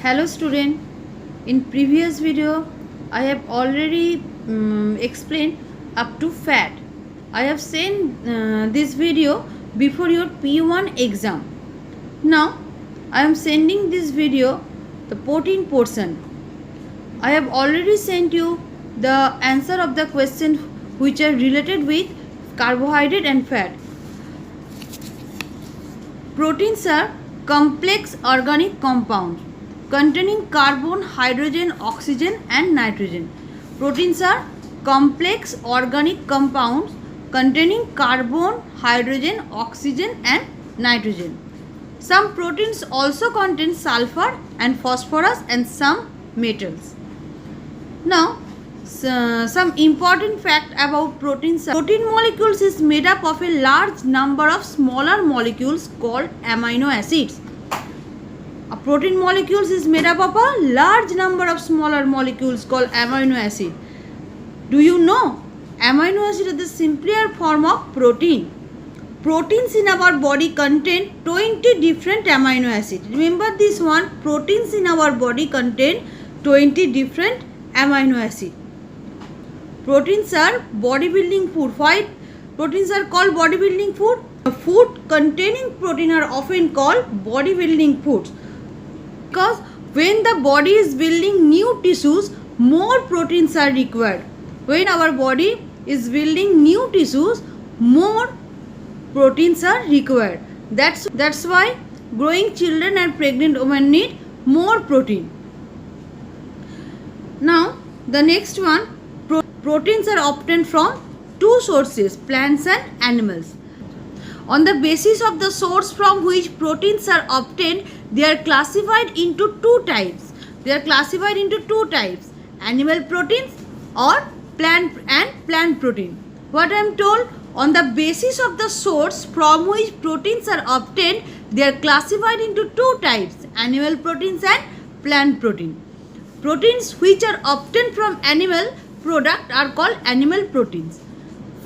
Hello student, in previous video I have already explained up to fat. I have sent this video before your P1 exam. Now I am sending this video the protein portion. I have already sent you the answer of the question which are related with carbohydrate and fat. Proteins are complex organic compounds containing carbon, hydrogen, oxygen and nitrogen. Proteins are complex organic compounds containing carbon, hydrogen, oxygen and nitrogen. Some proteins also contain sulfur and phosphorus and some metals. Now, some important fact about proteins. Protein molecules is made up of a large number of smaller molecules called amino acids. A protein molecules is made up of a large number of smaller molecules called amino acid. Do you know amino acid is the simpler form of protein? Proteins in our body contain 20 different amino acids. Remember this one, proteins in our body contain 20 different amino acids. Proteins are bodybuilding food. Why proteins are called bodybuilding food? Food containing protein are often called bodybuilding foods. Because when the body is building new tissues, more proteins are required. When our body is building new tissues, more proteins are required. That's why growing children and pregnant women need more protein. Now the next one, proteins are obtained from two sources, plants and animals. On the basis of the source from which proteins are obtained, they are classified into two types. Animal proteins or plant protein. What I am told, on the basis of the source from which proteins are obtained, they are classified into two types, animal proteins and plant protein. Proteins which are obtained from animal product are called animal proteins.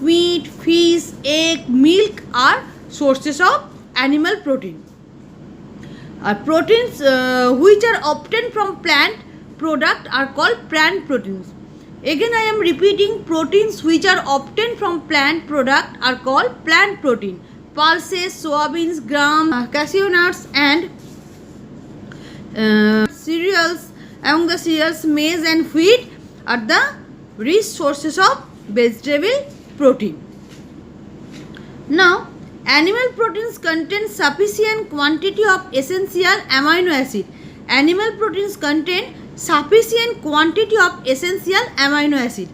Meat, fish, egg, milk are sources of animal protein. Proteins which are obtained from plant product are called plant proteins. Again I am repeating, proteins which are obtained from plant product are called plant protein. Pulses, soybeans, gram, cashew nuts and cereals. Among the cereals, maize and wheat are the rich sources of vegetable protein. Now, animal proteins contain sufficient quantity of essential amino acid. Animal proteins contain sufficient quantity of essential amino acid.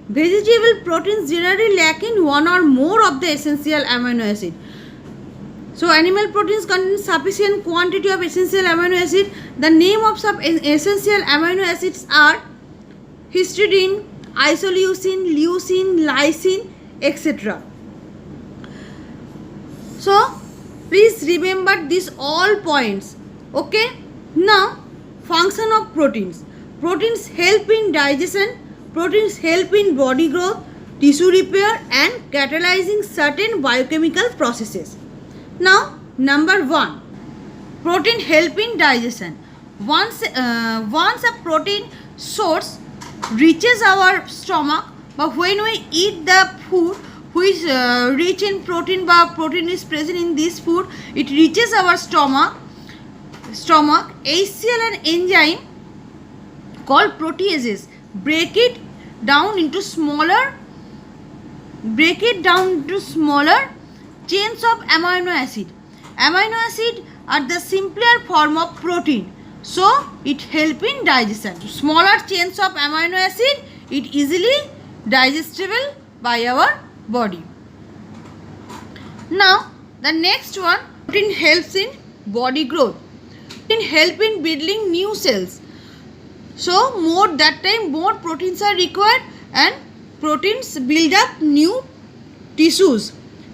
Vegetable proteins generally lack in one or more of the essential amino acid. So animal proteins contain sufficient quantity of essential amino acid. The name of some essential amino acids are histidine, isoleucine, leucine, lysine, etc. So please remember these all points. Okay. Now function of proteins. Proteins help in digestion. Proteins help in body growth, tissue repair and catalyzing certain biochemical processes. Now number 1, protein help in digestion. Once a protein source reaches our stomach, but when we eat the food which rich in protein, but protein is present in this food, it reaches our stomach. HCl and enzyme called proteases break it down into smaller chains of amino acid. Amino acid are the simpler form of protein, so it help in digestion. Smaller chains of amino acid, it easily digestible by our body. Now the next one, protein helps in body growth. Protein help in building new cells. So more proteins are required and proteins build up new tissues.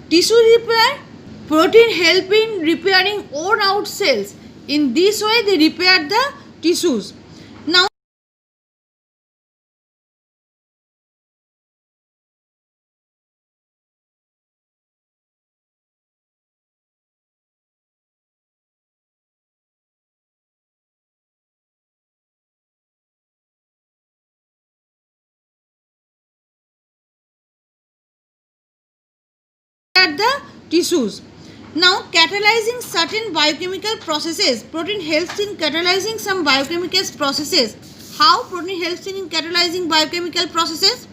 Tissue repair, protein help in repairing worn out cells. In this way they repair the tissues. Now at the tissues. Now, catalyzing certain biochemical processes. Protein helps in catalyzing some biochemical processes. How protein helps in catalyzing biochemical processes?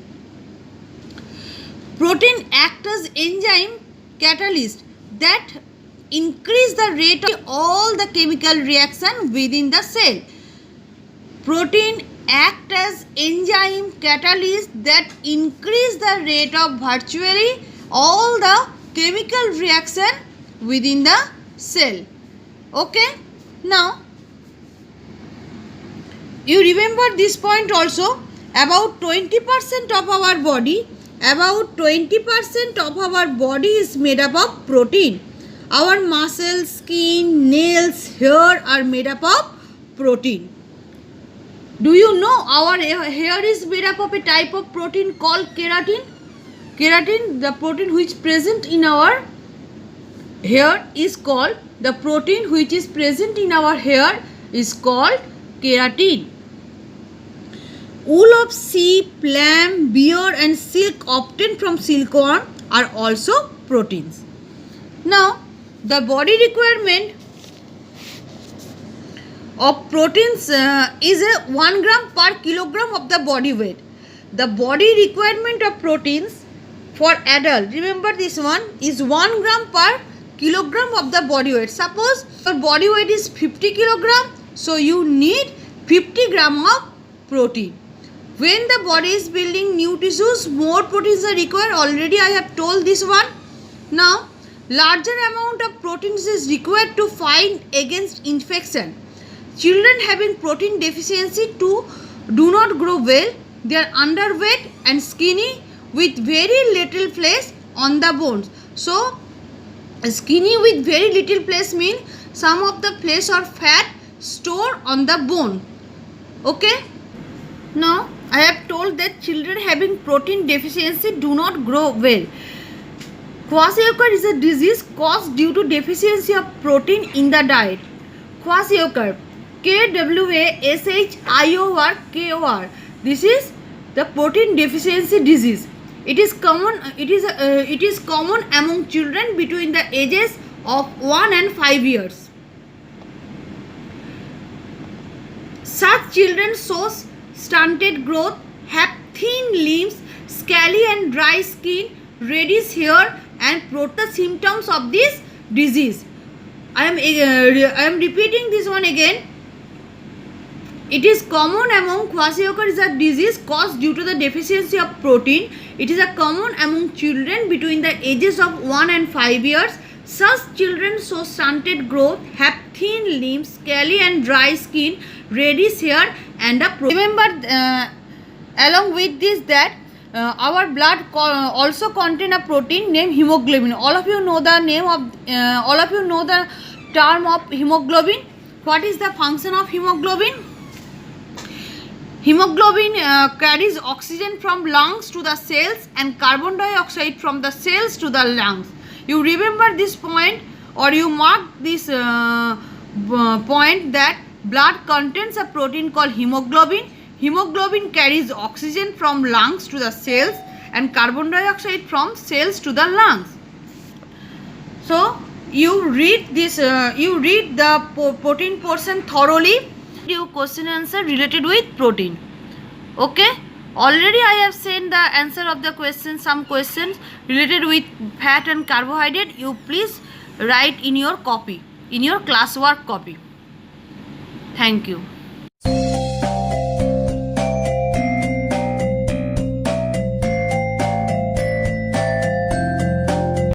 Protein act as enzyme catalyst that increase the rate of all the chemical reaction within the cell. Protein act as enzyme catalyst that increase the rate of virtually all the chemical reaction within the cell. Okay, now you remember this point also. About 20% of our body is made up of protein. Our muscles, skin, nails, hair are made up of protein. Do you know our hair is made up of a type of protein called keratin? Keratin, the protein which present in our hair is called, the protein which is present in our hair is called keratin. Wool of sheep, lamb, bear and silk obtained from silkworm are also proteins. Now, the body requirement of proteins is a 1 gram per kilogram of the body weight. The body requirement of proteins for adult, remember this one, is 1 gram per kilogram of the body weight. Suppose your body weight is 50 kilogram, so you need 50 gram of protein. When the body is building new tissues, more proteins are required. Already I have told this one. Now, larger amount of proteins is required to fight against infection. Children having protein deficiency do not grow well. They are underweight and skinny with very little flesh on the bones. So, skinny with very little flesh means some of the flesh or fat stored on the bone. Okay. Now, I have told that children having protein deficiency do not grow well. Kwashiorkor is a disease caused due to deficiency of protein in the diet. Kwashiorkor, Kwashiorkor. This is the protein deficiency disease. It is common among children between the ages of 1 and 5 years. Such children shows stunted growth, have thin limbs, scaly and dry skin, reddish hair and protect symptoms of this disease. I am repeating this one again. It is common among Kwashiorkor is a disease caused due to the deficiency of protein. It is a common among children between the ages of 1 and 5 years. Such children show stunted growth, have thin limbs, scaly and dry skin, reddish hair and a protein. Remember along with this that our blood also contain a protein named hemoglobin. All of you know the name of the term of hemoglobin. What is the function of hemoglobin? Hemoglobin carries oxygen from lungs to the cells and carbon dioxide from the cells to the lungs. You remember this point or you mark this point that blood contains a protein called hemoglobin. Hemoglobin carries oxygen from lungs to the cells and carbon dioxide from cells to the lungs. So you read this. You read the protein portion thoroughly. You question and answer related with protein. Okay. Already I have sent the answer of the question. Some questions related with fat and carbohydrate. You please write in your copy, in your classwork copy. Thank you.